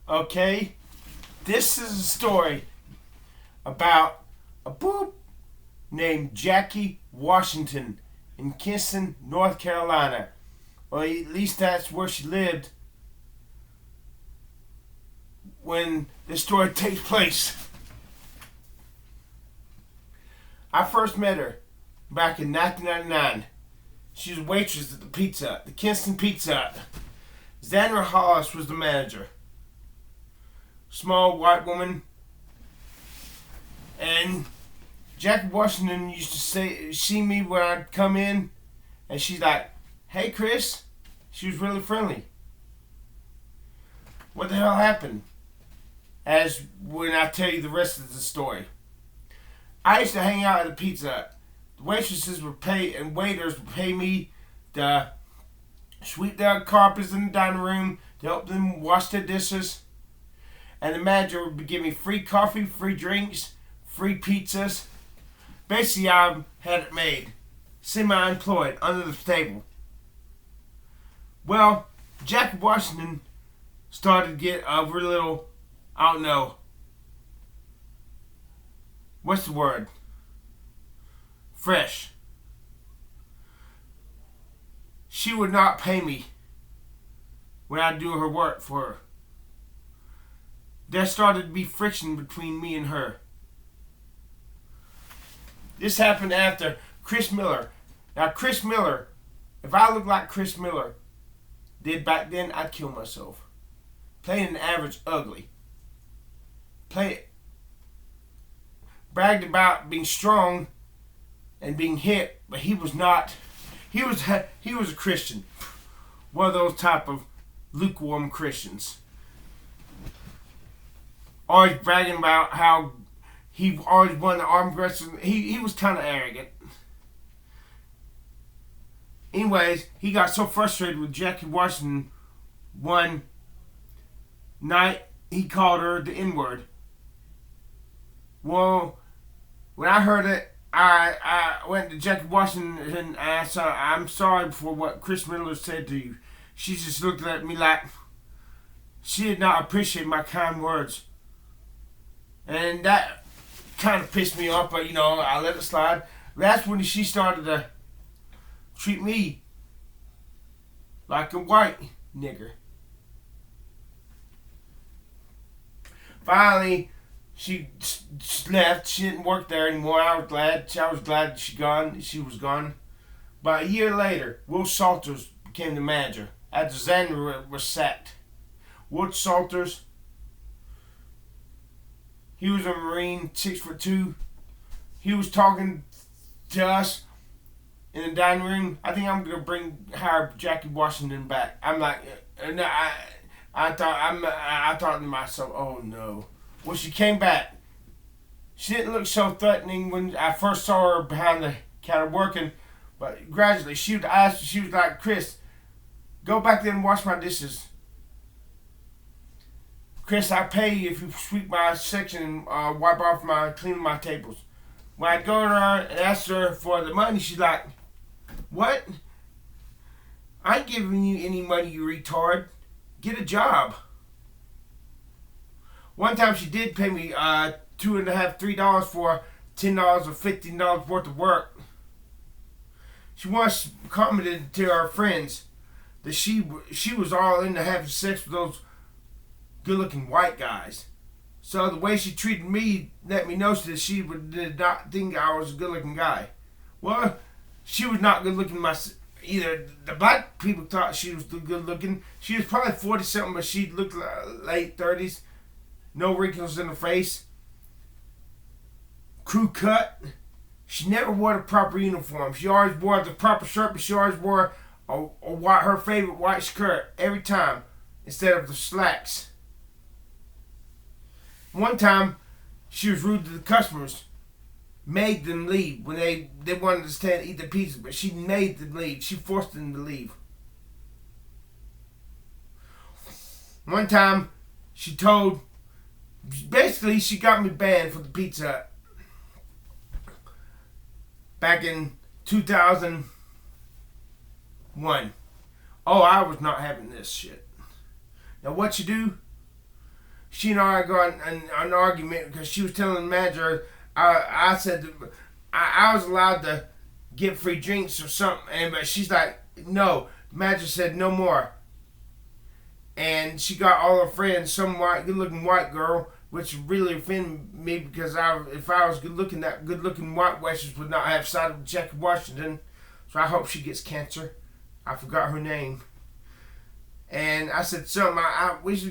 Okay, this is a story about a boop named Jacky Washington in Kinston, North Carolina. Or at least that's where she lived when this story takes place. I first met her back in 1999. She was a waitress at the Kinston Pizza Hut. Xandra Hollis was the manager. Small white woman. And Jacky Washington used to see me when I'd come in, and she's like, "Hey, Chris." She was really friendly. What the hell happened? As when I tell you the rest of the story. I used to hang out at the Pizza Hut. The waitresses would pay and waiters would pay me to sweep their carpets in the dining room, to help them wash their dishes. And the manager would give me free coffee, free drinks, free pizzas. Basically, I had it made. Semi-employed, under the table. Well, Jacky Washington started to get a little, I don't know, what's the word? Fresh. She would not pay me when I do her work for her. There started to be friction between me and her. This happened after Chris Miller. Now, Chris Miller, if I looked like Chris Miller did back then, I'd kill myself. Playing an average ugly. Bragged about being strong and being hit, but he was not. He was a Christian. One of those type of lukewarm Christians. Always bragging about how he always won the arm wrestling. He was kind of arrogant. Anyways, he got so frustrated with Jacky Washington one night, he called her the N-word. Well, when I heard it, I went to Jacky Washington and I said, "I'm sorry for what Chris Miller said to you." She just looked at me like she did not appreciate my kind words. And that kind of pissed me off, but I let it slide. That's when she started to treat me like a white nigger. Finally, she left. She didn't work there anymore. I was glad she was gone. But a year later, Will Salters became the manager after Xandra was sacked. Will Salters, he was a Marine, 6'2". He was talking to us in the dining room. I think I'm gonna hire Jacky Washington back. I'm like, no, I thought to myself, oh no. Well, she came back. She didn't look so threatening when I first saw her behind the counter working, but gradually she was like, "Chris, go back there and wash my dishes. Chris, I pay you if you sweep my section and clean my tables." When I go to her and ask her for the money, she's like, "What? I ain't giving you any money, you retard. Get a job." One time she did pay me $2.50, $3 for $10 or $15 worth of work. She once commented to her friends that she was all into having sex with those good-looking white guys. So the way she treated me let me know that she did not think I was a good-looking guy. Well, she was not good-looking myself. Either the black people thought she was good-looking. She was probably 40-something, but she looked like late 30s. No wrinkles in her face. Crew cut. She never wore the proper uniform. She always wore the proper shirt, but she always wore her favorite white skirt every time instead of the slacks. One time, she was rude to the customers. Made them leave when they wanted to stay and eat the pizza, but she made them leave. She forced them to leave. One time, she got me banned for the Pizza Hut. Back in 2001. Oh, I was not having this shit. Now what you do, she and I got an argument because she was telling the manager, I said I was allowed to get free drinks or something, but she's like, no. The manager said no more. And she got all her friends, some good-looking white girl, which really offended me because if I was good-looking, that good-looking white waitress would not have sided with Jacky Washington. So I hope she gets cancer. I forgot her name. And I said something I wish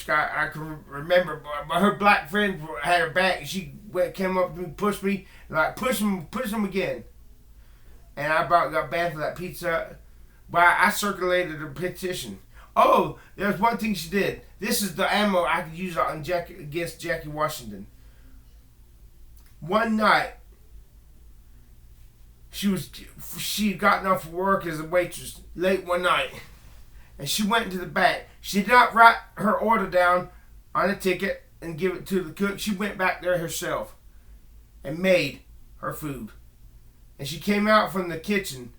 I could remember, but her black friend had her back. And she came up to me, pushed me, like push him again. And I about got banned for that pizza. But I circulated a petition. Oh, there's one thing she did. This is the ammo I could use on against Jacky Washington. One night, she had gotten off work as a waitress late one night, and she went into the back. She did not write her order down on a ticket and give it to the cook. She went back there herself and made her food. And she came out from the kitchen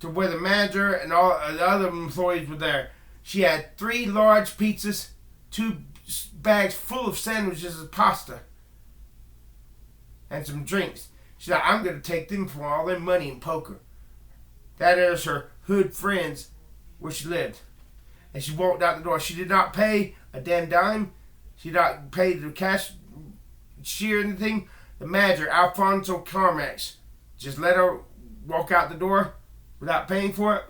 to where the manager and all the other employees were there. She had 3 large pizzas, 2 bags full of sandwiches and pasta, and some drinks. She said, I'm going to take them for all their money in poker. That is her hood friends where she lived. And she walked out the door. She did not pay a damn dime. She did not pay the cashier or anything. The manager, Alfonso Carmax, just let her walk out the door without paying for it.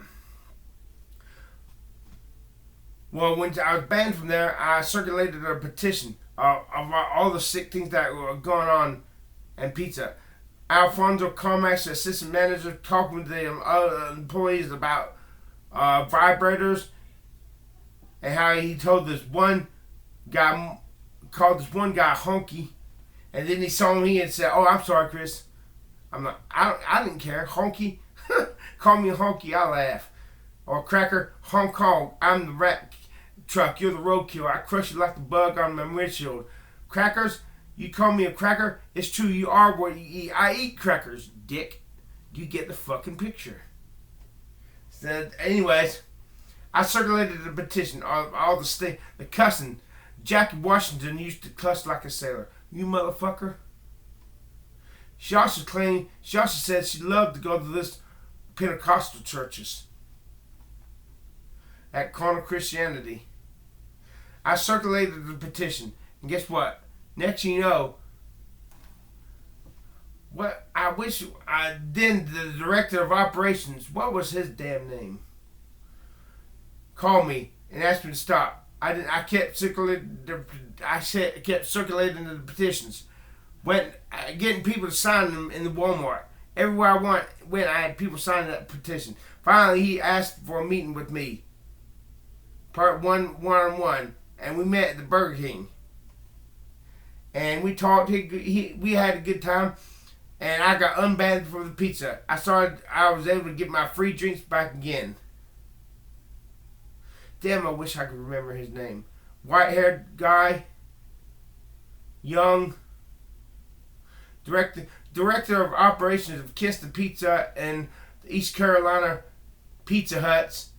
Well, when I was banned from there, I circulated a petition of all the sick things that were going on in pizza. Alfonso Carmax, the assistant manager, talking to the other employees about vibrators and how he told this one guy, called this one guy honky, and then he saw me and said, "Oh, I'm sorry, Chris." I'm like, I didn't care. Honky, call me a honky, I laugh. Or cracker, Hong Kong, I'm the rat truck, you're the roadkill. I crush you like the bug on my windshield. Crackers, you call me a cracker? It's true, you are what you eat. I eat crackers, dick. You get the fucking picture. So, anyways, I circulated the petition, all the cussing. Jacky Washington used to cuss like a sailor. You motherfucker. She also said she loved to go to this Pentecostal churches at Corner Christianity. I circulated the petition, and guess what? Next thing you know, then the director of operations, what was his damn name? Called me and asked me to stop. I kept circulating the petitions. Went getting people to sign them in the Walmart. Everywhere I went, I had people signing that petition. Finally, he asked for a meeting with me. One-on-one. And we met at the Burger King. And we talked. We had a good time. And I got unbanned from the pizza. I was able to get my free drinks back again. Damn, I wish I could remember his name. White-haired guy. Young. Director of operations of Kiss the Pizza and the East Carolina Pizza Huts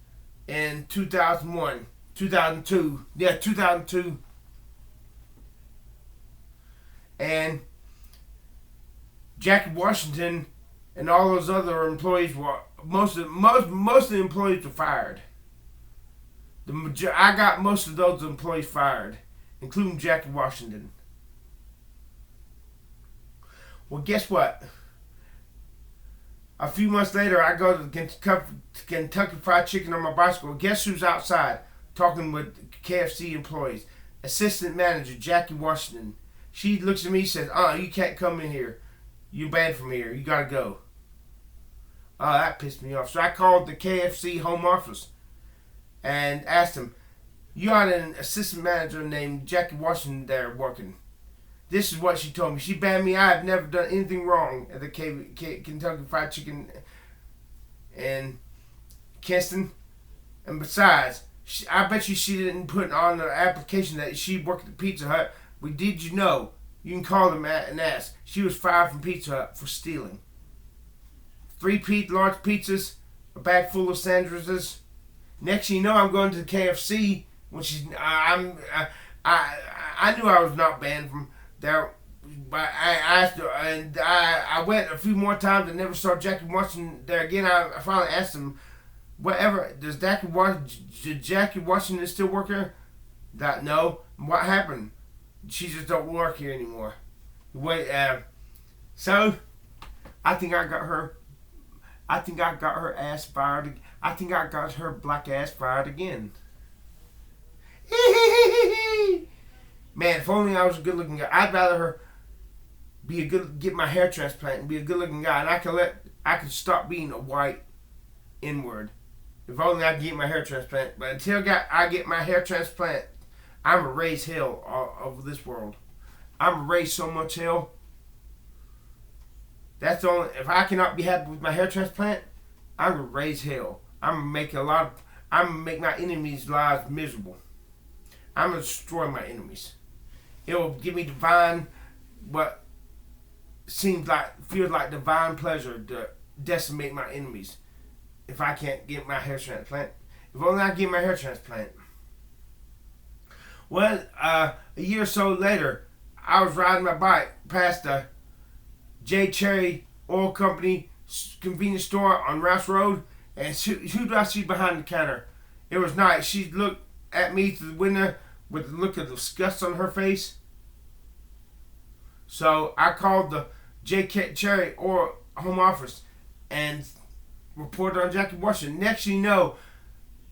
in 2002. Yeah, 2002. And Jacky Washington and all those other employees were most of the employees were fired. I got most of those employees fired, including Jacky Washington. Well, guess what? A few months later, I go to the Kentucky Fried Chicken on my bicycle. Guess who's outside talking with KFC employees? Assistant manager, Jacky Washington. She looks at me and says, you can't come in here. You're banned from here. You got to go. That pissed me off. So I called the KFC home office and asked them, you got an assistant manager named Jacky Washington there working. This is what she told me. She banned me. I have never done anything wrong at the Kentucky Fried Chicken in Kinston. And besides, I bet you she didn't put on the application that she worked at the Pizza Hut. But did you know? You can call them and ask. She was fired from Pizza Hut for stealing. 3 large pizzas, a bag full of sandwiches. Next thing you know, I'm going to the KFC when she's I knew I was not banned from there, but I asked her, and I went a few more times and never saw Jacky Washington there again. I finally asked him, whatever, did Jacky Washington still work here? That no. What happened? She just don't work here anymore. Wait, so I think I got her. I think I got her ass fired. I think I got her black ass fired again. Man, if only I was a good looking guy. I'd rather her get my hair transplant and be a good looking guy, and I could stop being a white N-word. If only I could get my hair transplant. But until I get my hair transplant, I'm gonna raise hell over this world. I'm gonna raise so much hell. That's the only. If I cannot be happy with my hair transplant, I'm gonna raise hell. I'm gonna make my enemies' lives miserable. I'm gonna destroy my enemies. It will give me what feels like divine pleasure to decimate my enemies. If I can't get my hair transplant, if only I get my hair transplant. Well, a year or so later, I was riding my bike past the J. Cherry Oil Company convenience store on Rouse Road, and who do I see behind the counter? It was night. She looked at me through the window with a look of disgust on her face. So I called the J. Cherry Oil home office and reported on Jacky Washington. Next you know,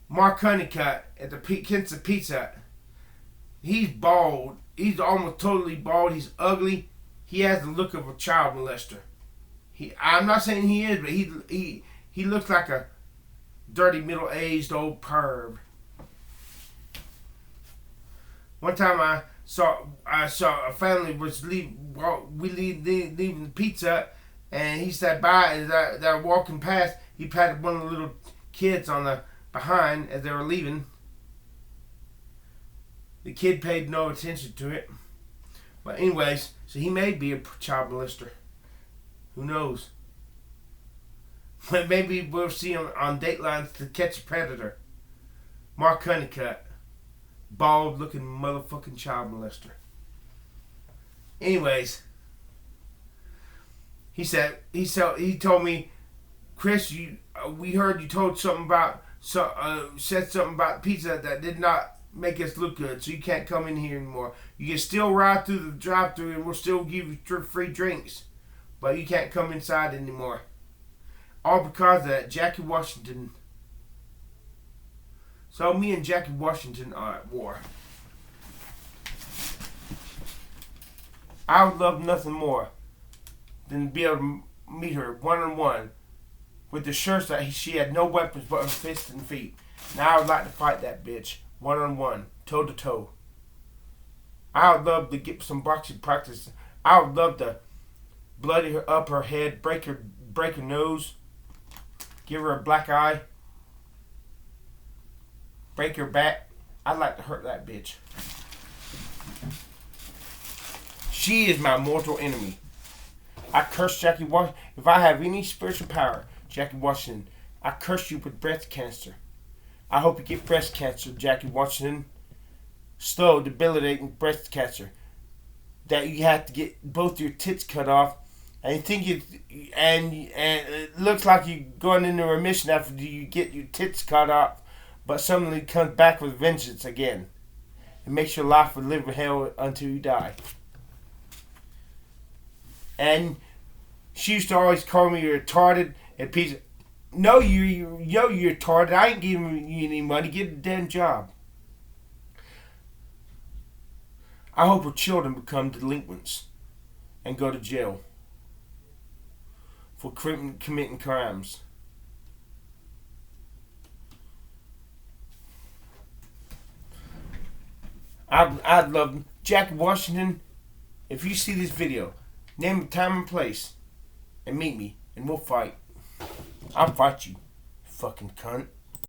Mark Honeycutt at the Kinston Pizza Hut. He's bald. He's almost totally bald. He's ugly. He has the look of a child molester. I'm not saying he is, but he looks like a dirty middle-aged old perv. One time I saw a family was leaving the Pizza Hut, and he said bye. As they're walking past, he patted one of the little kids on the behind as they were leaving. The kid paid no attention to it. But anyways, so he may be a child molester. Who knows? Maybe we'll see him on Dateline To Catch a Predator. Mark Honeycutt. Bald looking motherfucking child molester. Anyways. He told me, Chris, we heard you told something about said something about pizza that did not make us look good, so you can't come in here anymore. You can still ride through the drive-thru and we'll still give you free drinks, but you can't come inside anymore. All because of that Jacky Washington. So me and Jacky Washington are at war. I would love nothing more than to be able to meet her one-on-one with the shirts that she had no weapons but her fists and feet. Now I would like to fight that bitch one-on-one, toe-to-toe. I would love to get some boxing practice. I would love to bloody her up her head, break her nose, give her a black eye, break her back. I'd like to hurt that bitch. She is my mortal enemy. I curse Jacky Washington. If I have any spiritual power, Jacky Washington, I curse you with breast cancer. I hope you get breast cancer, Jacky Washington. Slow, debilitating breast cancer. That you have to get both your tits cut off, and you think and it looks like you're going into remission after you get your tits cut off, but suddenly comes back with vengeance again. It makes your life a living hell until you die. And she used to always call me retarded and piece of... No, you're retarded. I ain't giving you any money. Get a damn job. I hope her children become delinquents and go to jail for committing crimes. I'd love Jacky Washington. If you see this video, name a time and place and meet me and we'll fight. I'll fight you, fucking cunt.